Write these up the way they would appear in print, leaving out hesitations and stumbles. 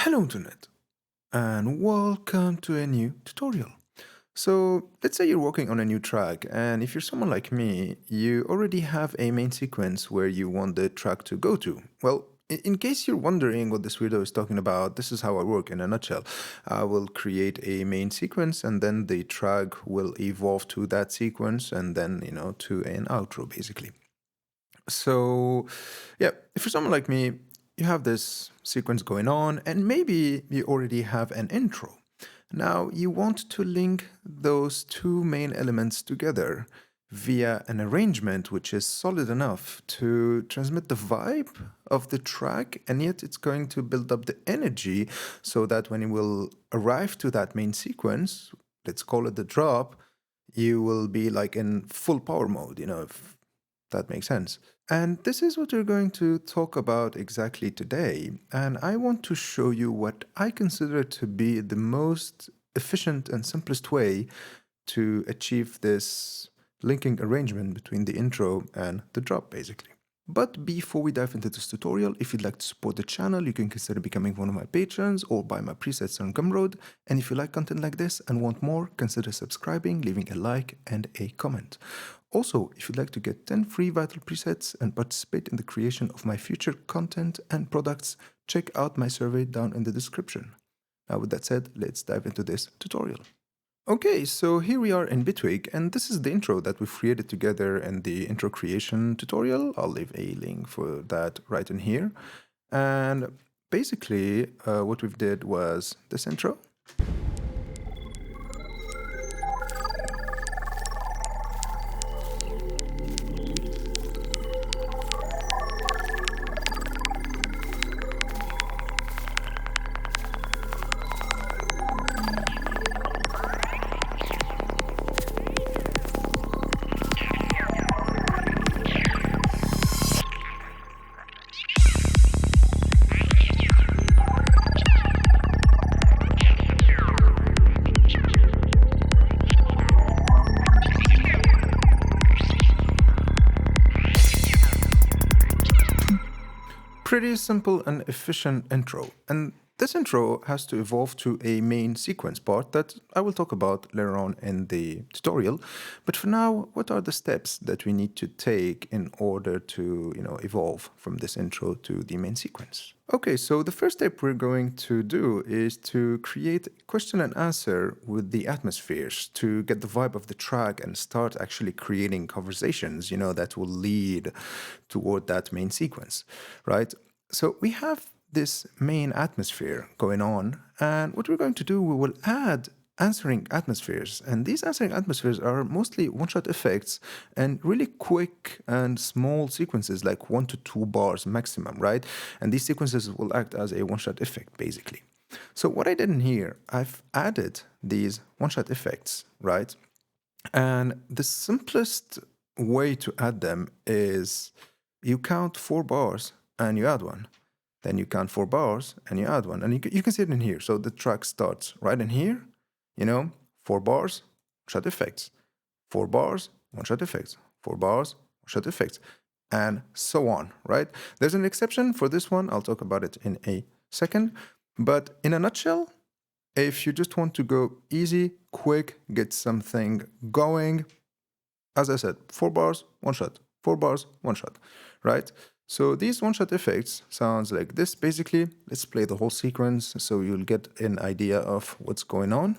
Hello Internet and welcome to a new tutorial. So let's say you're working on a new track, and if you're someone like me, you already have a main sequence where you want the track to go to. Well, in case you're wondering what this weirdo is talking about, this is how I work in a nutshell. I will create a main sequence and then the track will evolve to that sequence and then, to an outro basically. So, yeah, if you're someone like me, you have this sequence going on, and maybe you already have an intro. Now, you want to link those two main elements together via an arrangement which is solid enough to transmit the vibe of the track, and yet it's going to build up the energy so that when you will arrive to that main sequence, let's call it the drop, you will be like in full power mode, if that makes sense. And this is what we're going to talk about exactly today. And I want to show you what I consider to be the most efficient and simplest way to achieve this linking arrangement between the intro and the drop, basically. But before we dive into this tutorial, if you'd like to support the channel, you can consider becoming one of my patrons or buy my presets on Gumroad. And if you like content like this and want more, consider subscribing, leaving a like and a comment. Also, if you'd like to get 10 free vital presets and participate in the creation of my future content and products, check out my survey down in the description. Now with that said, let's dive into this tutorial. Okay, so here we are in Bitwig, and this is the intro that we've created together in the intro creation tutorial. I'll leave a link for that right in here. And basically, what we've did was this intro. Pretty simple and efficient intro, and this intro has to evolve to a main sequence part that I will talk about later on in the tutorial. But for now, what are the steps that we need to take in order to, evolve from this intro to the main sequence? Okay, so the first step we're going to do is to create question and answer with the atmospheres to get the vibe of the track and start actually creating conversations, that will lead toward that main sequence, right? So we have this main atmosphere going on, and what we're going to do, we will add answering atmospheres, and these answering atmospheres are mostly one-shot effects and really quick and small sequences, like 1 to 2 bars maximum, right? And these sequences will act as a one-shot effect, basically. So what I did in here, I've added these one-shot effects, right? And the simplest way to add them is you count 4 bars and you add one. Then you count 4 bars and you add one. And you can see it in here. So the track starts right in here, 4 bars, one-shot effects. 4 bars, one-shot effects. 4 bars, one-shot effects. And so on, right? There's an exception for this one. I'll talk about it in a second. But in a nutshell, if you just want to go easy, quick, get something going, as I said, 4 bars, one shot. 4 bars, one shot, right? So these one-shot effects sounds like this. Basically, let's play the whole sequence so you'll get an idea of what's going on.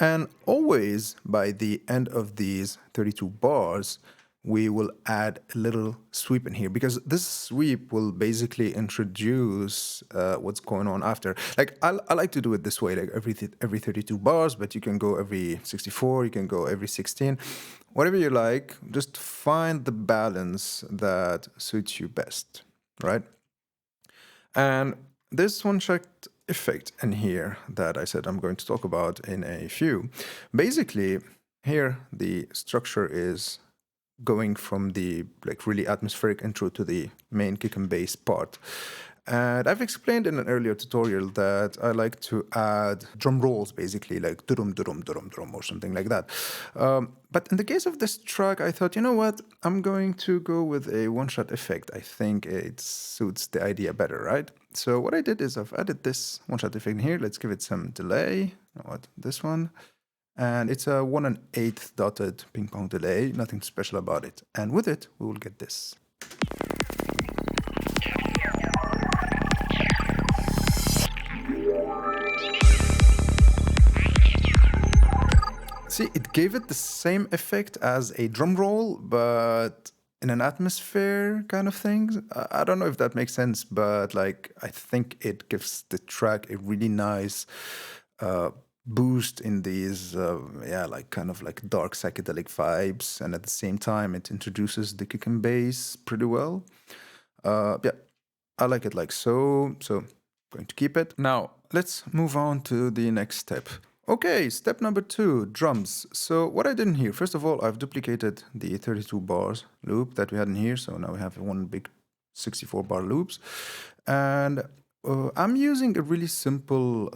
And always by the end of these 32 bars, we will add a little sweep in here, because this sweep will basically introduce what's going on after. Like I like to do it this way, like every 32 bars, but you can go every 64, you can go every 16, whatever you like. Just find the balance that suits you best, right? And this one-shot effect in here that I said I'm going to talk about in a few. Basically, here the structure is going from the like really atmospheric intro to the main kick and bass part. And I've explained in an earlier tutorial that I like to add drum rolls, basically like drum drum drum drum or something like that. But in the case of this track, I thought, you know what, I'm going to go with a one-shot effect. I think it suits the idea better, right? So what I did is I've added this one-shot effect in here. Let's give it some delay. What, this one? And it's a 1/8 dotted ping pong delay, nothing special about it. And with it, we will get this. See, it gave it the same effect as a drum roll, but in an atmosphere kind of thing. I don't know if that makes sense, but like I think it gives the track a really nice boost in these, yeah, like kind of like dark psychedelic vibes, and at the same time, it introduces the kick and bass pretty well. Yeah, I like it like so. So, going to keep it. Now, let's move on to the next step. Okay, step number 2, drums. So what I did in here, first of all, I've duplicated the 32 bars loop that we had in here. So now we have one big 64 bar loops. And I'm using a really simple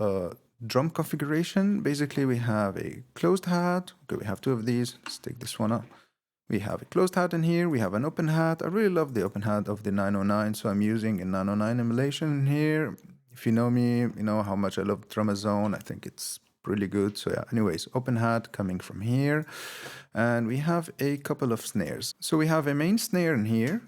drum configuration. Basically, we have a closed hat. Okay, we have 2 of these. Let's take this one up. We have a closed hat in here. We have an open hat. I really love the open hat of the 909, so I'm using a 909 emulation in here. If you know me, you know how much I love Drumazone. I think it's really good. So yeah, anyways, open hat coming from here. And we have a couple of snares. So we have a main snare in here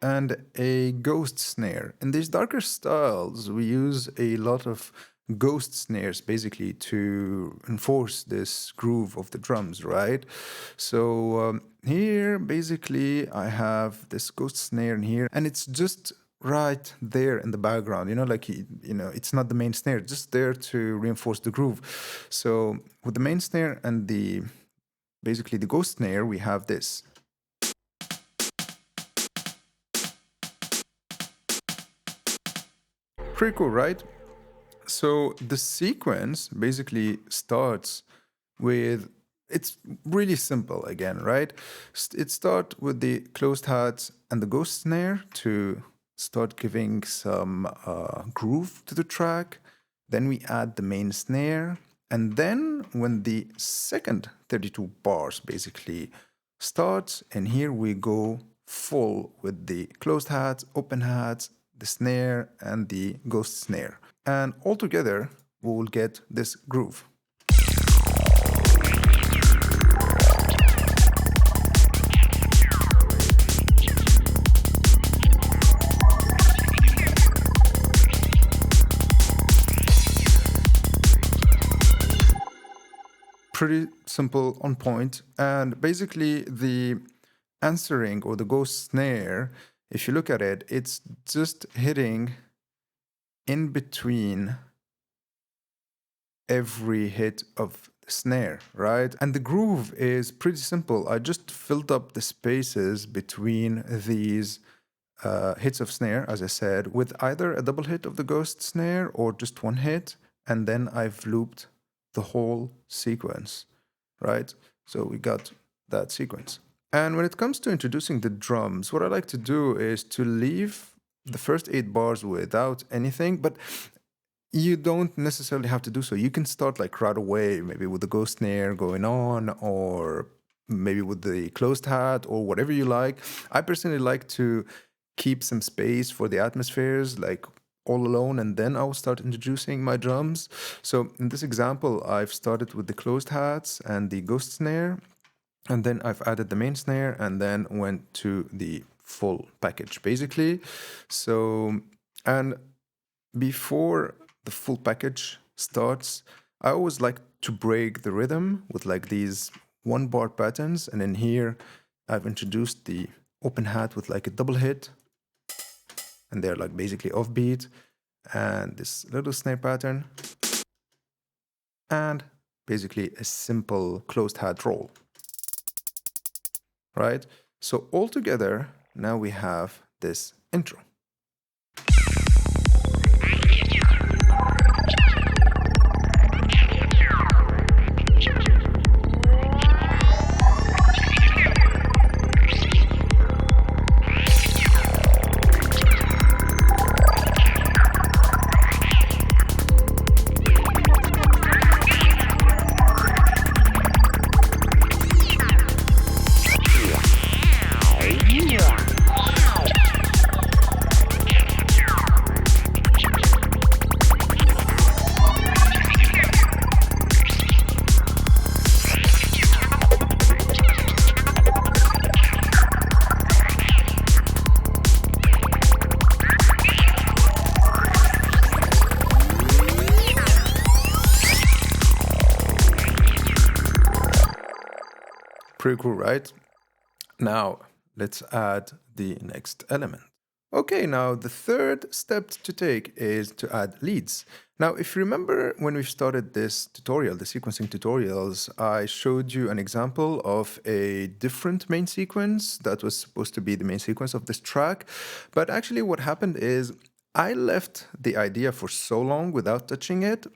and a ghost snare. In these darker styles, we use a lot of ghost snares basically to enforce this groove of the drums, right? So here, basically, I have this ghost snare in here, and it's just right there in the background, you know, like, you know, it's not the main snare, just there to reinforce the groove. So with the main snare and the basically the ghost snare, we have this. Pretty cool, right? So the sequence basically starts with, it's really simple again, right? It starts with the closed hats and the ghost snare to start giving some groove to the track. Then we add the main snare. And then when the second 32 bars basically starts, and here we go full with the closed hats, open hats, the snare, and the ghost snare. And all together, we will get this groove. Pretty simple, on point, and basically the answering or the ghost snare, if you look at it, it's just hitting in between every hit of the snare, right? And the groove is pretty simple. I just filled up the spaces between these hits of snare, as I said, with either a double hit of the ghost snare or just one hit, and then I've looped the whole sequence, right? So we got that sequence. And when it comes to introducing the drums, what I like to do is to leave the first 8 bars without anything, but you don't necessarily have to do so. You can start like right away, maybe with the ghost snare going on, or maybe with the closed hat, or whatever you like. I personally like to keep some space for the atmospheres, like all alone, and then I'll start introducing my drums. So in this example, I've started with the closed hats and the ghost snare, and then I've added the main snare, and then went to the full package, basically. So, and before the full package starts, I always like to break the rhythm with like these 1 bar patterns. And in here, I've introduced the open hat with like a double hit. And they're like basically offbeat. And this little snare pattern. And basically a simple closed hat roll. Right? So all together, now we have this intro. Pretty cool, right? Now, let's add the next element. Okay, now the third step to take is to add leads. Now, if you remember when we started this tutorial, the sequencing tutorials, I showed you an example of a different main sequence that was supposed to be the main sequence of this track. But actually what happened is I left the idea for so long without touching it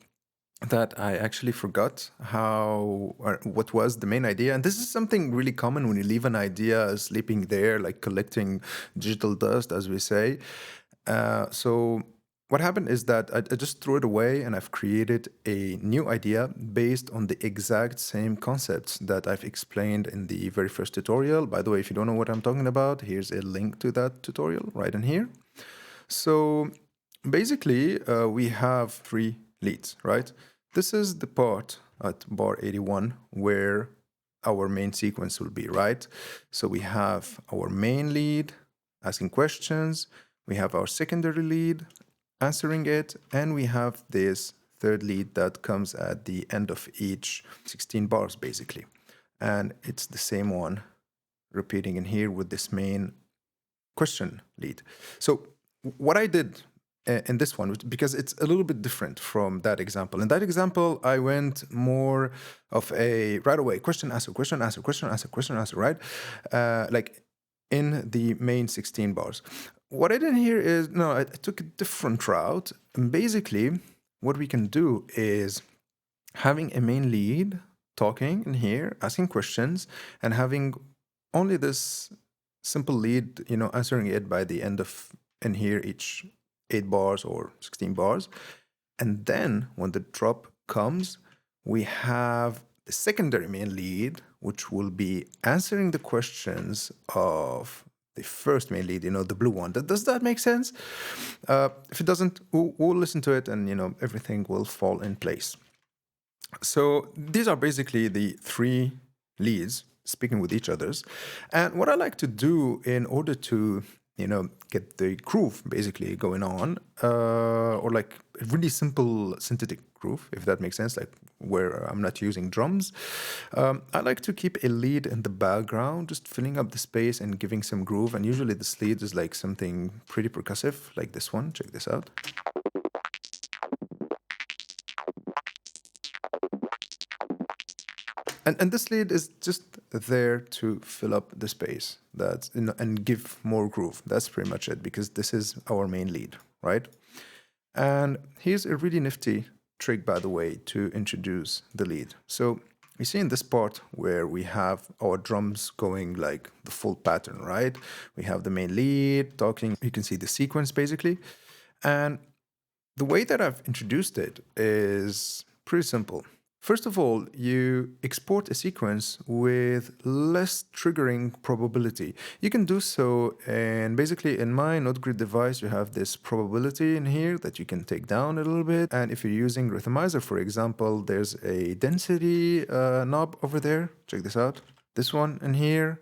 that I actually forgot how or what was the main idea. And this is something really common when you leave an idea sleeping there, like collecting digital dust, as we say. So what happened is that I just threw it away and I've created a new idea based on the exact same concepts that I've explained in the very first tutorial. By the way, if you don't know what I'm talking about, here's a link to that tutorial right in here. So basically, we have 3 leads, right? This is the part at bar 81 where our main sequence will be, right? So we have our main lead asking questions, we have our secondary lead answering it, and we have this third lead that comes at the end of each 16 bars, basically. And it's the same one repeating in here with this main question lead. So what I did in this one, because it's a little bit different from that example. In that example, I went more of a right away question, answer, question, answer, question, answer, question, answer, right? Like in the main 16 bars. What I did here is, no, I took a different route. And basically, what we can do is having a main lead talking in here, asking questions, and having only this simple lead, answering it by the end of in here each 8 bars or 16 bars. And then when the drop comes, we have the secondary main lead, which will be answering the questions of the first main lead, the blue one. Does that make sense? If it doesn't, we'll listen to it and, everything will fall in place. So these are basically the 3 leads speaking with each others. And what I like to do in order to get the groove basically going on, or like a really simple synthetic groove, if that makes sense, like where I'm not using drums. I like to keep a lead in the background, just filling up the space and giving some groove. And usually this lead is like something pretty percussive, like this one. Check this out. And this lead is just there to fill up the space and give more groove. That's pretty much it, because this is our main lead, right? And here's a really nifty trick, by the way, to introduce the lead. So you see in this part where we have our drums going like the full pattern, right? We have the main lead talking. You can see the sequence basically. And the way that I've introduced it is pretty simple. First of all, you export a sequence with less triggering probability. You can do so, and basically in my NodeGrid device, you have this probability in here that you can take down a little bit. And if you're using Rhythmizer, for example, there's a density knob over there. Check this out. This one in here.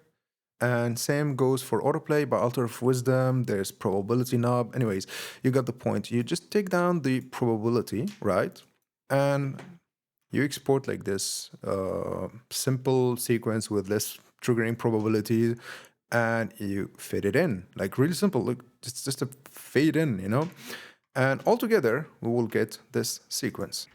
And same goes for autoplay by Altar of Wisdom. There's probability knob. Anyways, you got the point. You just take down the probability, right? And you export like this simple sequence with less triggering probability, and you fit it in. Like really simple. Look, it's just a fade in, you know? And altogether, we will get this sequence.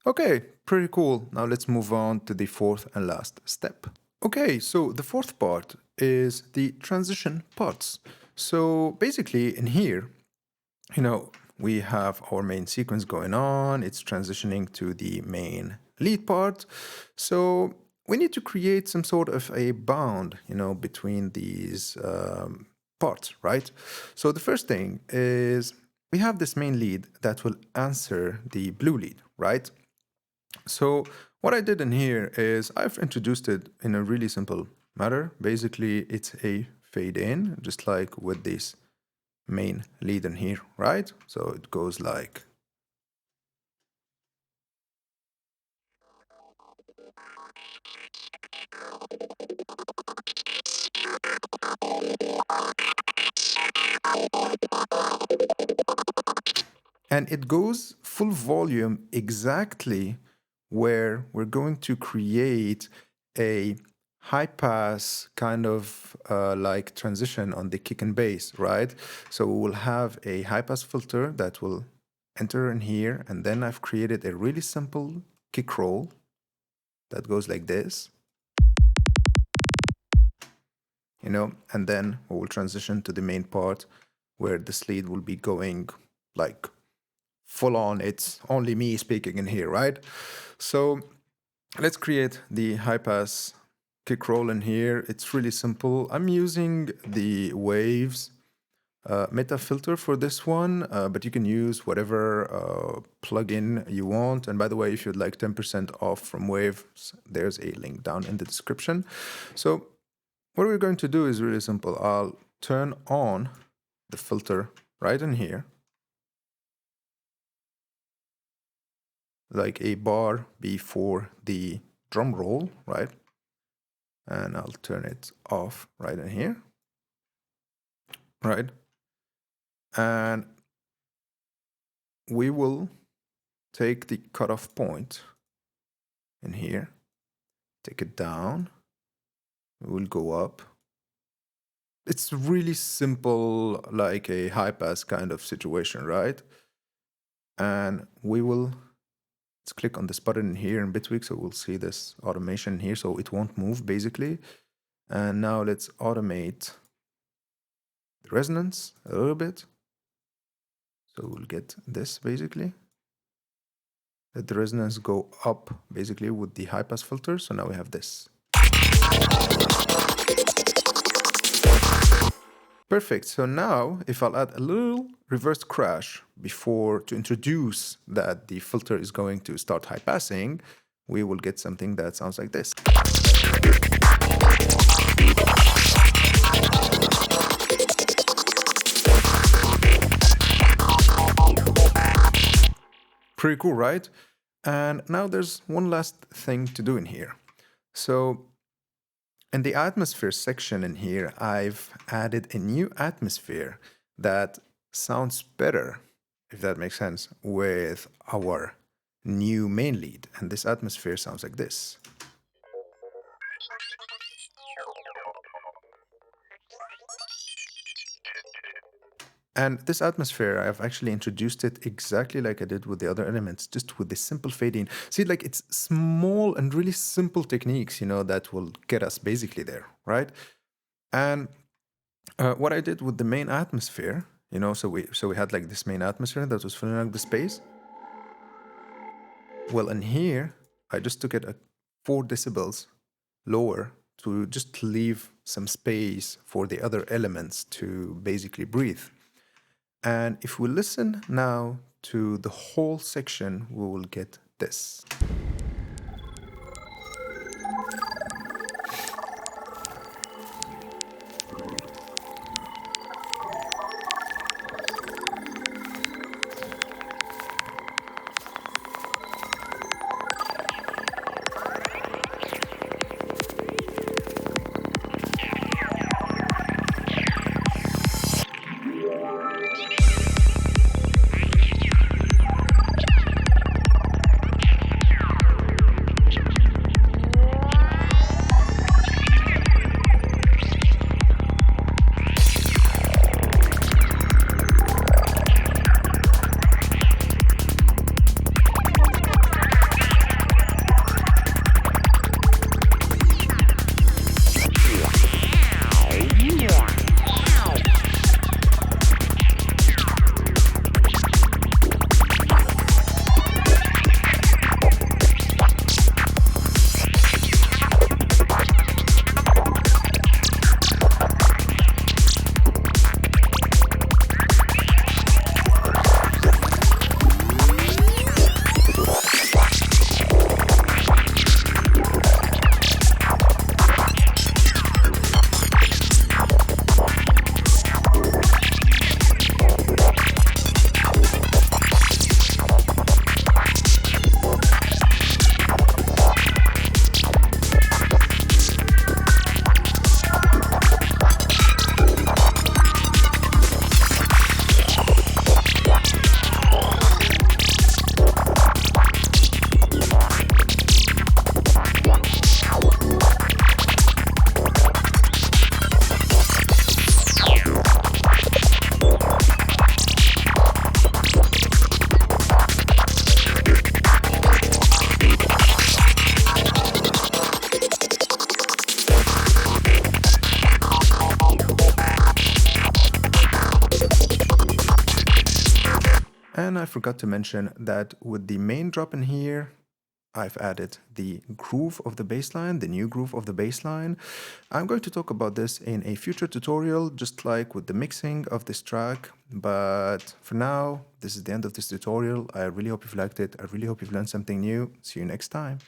Okay, pretty cool. Now let's move on to the fourth and last step. Okay, so the fourth part is the transition parts. So basically in here, you know, we have our main sequence going on. It's transitioning to the main lead part. So we need to create some sort of a bound, you know, between these parts, right? So the first thing is we have this main lead that will answer the blue lead, right? So what I did in here is I've introduced it in a really simple matter. Basically, it's a fade in, just like with this main lead in here, right? So it goes like and it goes full volume exactly where we're going to create a high pass kind of like transition on the kick and bass, right? So we will have a high pass filter that will enter in here, and then I've created a really simple kick roll that goes like this, you know, and then we will transition to the main part where this lead will be going like full on. It's only me speaking in here, right? So let's create the high pass kick roll in here. It's really simple. I'm using the waves meta filter for this one, but you can use whatever plugin you want. And by the way, if you'd like 10% off from Waves, there's a link down in the description. So what we're going to do is really simple. I'll turn on the filter right in here, like a bar before the drum roll, right? And I'll turn it off right in here, right? And we will take the cutoff point in here, take it down, we will go up. It's really simple, like a high pass kind of situation, right? And we will, let's click on this button here in Bitwig, so we'll see this automation here, so it won't move basically. And now let's automate the resonance a little bit. So we'll get this basically. Let the resonance go up basically with the high pass filter. So now we have this. Perfect. So now if I'll add a little reverse crash before to introduce that the filter is going to start high passing, we will get something that sounds like this. Pretty cool, right? And now there's one last thing to do in here. So in the atmosphere section in here, I've added a new atmosphere that sounds better, if that makes sense, with our new main lead. And this atmosphere sounds like this. And this atmosphere, I've actually introduced it exactly like I did with the other elements, just with this simple fading. See, like it's small and really simple techniques, that will get us basically there, right? And what I did with the main atmosphere, so we had like this main atmosphere that was filling up the space. Well, in here, I just took it 4 decibels lower to just leave some space for the other elements to basically breathe. And if we listen now to the whole section, we will get this. And I forgot to mention that with the main drop in here, I've added the groove of the bass line, the new groove of the bass line. I'm going to talk about this in a future tutorial, just like with the mixing of this track. But for now, this is the end of this tutorial. I really hope you've liked it. I really hope you've learned something new. See you next time.